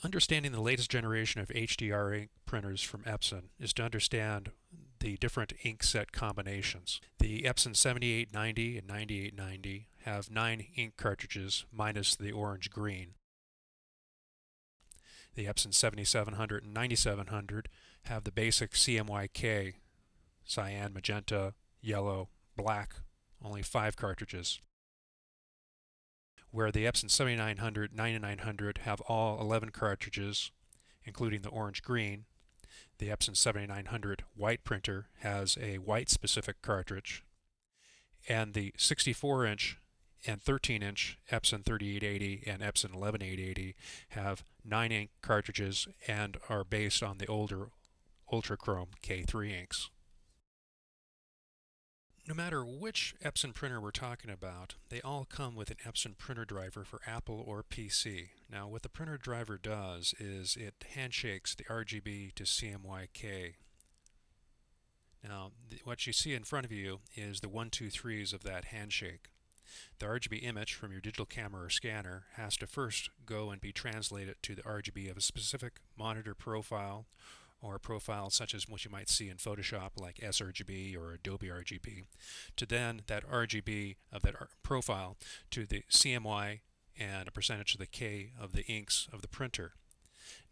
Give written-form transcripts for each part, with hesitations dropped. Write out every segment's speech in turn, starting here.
Understanding the latest generation of HDR ink printers from Epson is to understand the different ink set combinations. The Epson 7890 and 9890 have 9 ink cartridges minus the orange-green. The Epson 7700 and 9700 have the basic CMYK, cyan, magenta, yellow, black, only 5 cartridges. Where the Epson 7900 and 9900 have all 11 cartridges, including the orange-green, the Epson 7900 white printer has a white-specific cartridge, and the 64-inch and 13-inch Epson 3880 and Epson 11880 have 9 ink cartridges and are based on the older Ultrachrome K3 inks. No matter which Epson printer we're talking about, they all come with an Epson printer driver for Apple or PC. Now, what the printer driver does is it handshakes the RGB to CMYK. Now, what you see in front of you is the 1, 2, 3s of that handshake. The RGB image from your digital camera or scanner has to first go and be translated to the RGB of a specific monitor profile, or a profile such as what you might see in Photoshop like sRGB or Adobe RGB, to then that RGB of that profile to the CMY and a percentage of the K of the inks of the printer.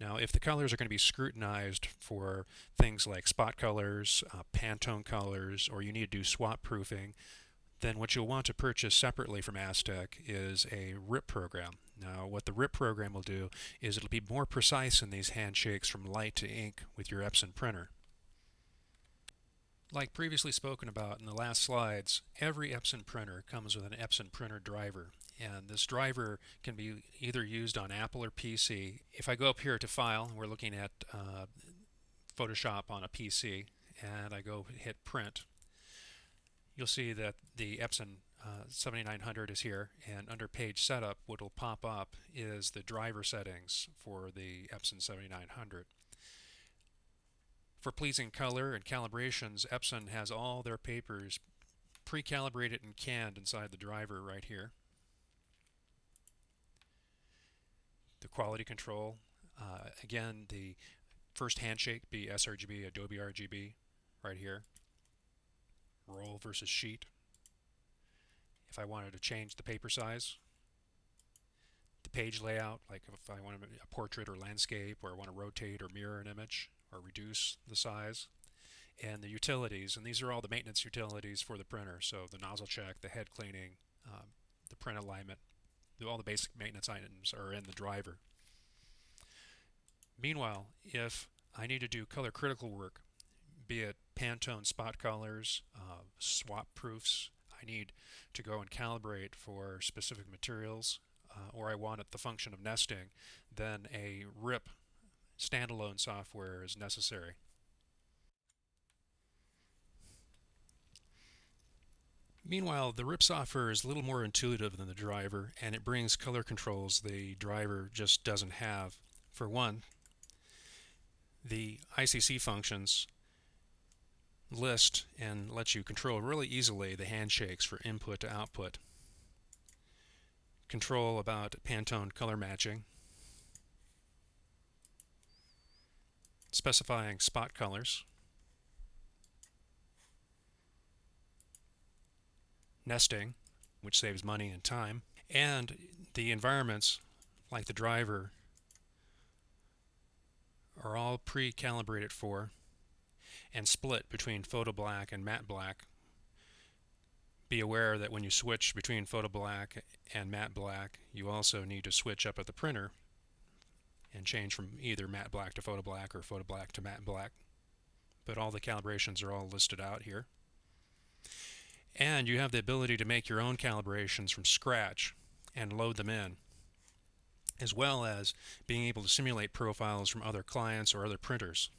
Now, if the colors are going to be scrutinized for things like spot colors, Pantone colors, or you need to do swap proofing, then what you'll want to purchase separately from Aztec is a RIP program. Now, what the RIP program will do is it'll be more precise in these handshakes from light to ink with your Epson printer. Like previously spoken about in the last slides, every Epson printer comes with an Epson printer driver, and this driver can be either used on Apple or PC. If I go up here to File, we're looking at Photoshop on a PC, and I go hit Print, you'll see that the Epson 7900 is here, and under Page Setup what will pop up is the driver settings for the Epson 7900. For pleasing color and calibrations, Epson has all their papers pre-calibrated and canned inside the driver right here. The quality control, again, the first handshake be sRGB, Adobe RGB right here. Roll versus sheet. If I wanted to change the paper size, the page layout, like if I want a portrait or landscape, or I want to rotate or mirror an image or reduce the size, and the utilities, and these are all the maintenance utilities for the printer. So the nozzle check, the head cleaning, the print alignment, all the basic maintenance items are in the driver. Meanwhile, if I need to do color critical work, be it Pantone spot colors, swap proofs, I need to go and calibrate for specific materials, or I want the function of nesting, then a RIP standalone software is necessary. Meanwhile, the RIP software is a little more intuitive than the driver, and it brings color controls the driver just doesn't have. For one, the ICC functions list and lets you control really easily the handshakes for input to output. Control about Pantone color matching, specifying spot colors, nesting, which saves money and time, and the environments like the driver are all pre-calibrated for and split between photo black and matte black. Be aware that when you switch between photo black and matte black, you also need to switch up at the printer and change from either matte black to photo black or photo black to matte black. But all the calibrations are all listed out here. And you have the ability to make your own calibrations from scratch and load them in, as well as being able to simulate profiles from other clients or other printers.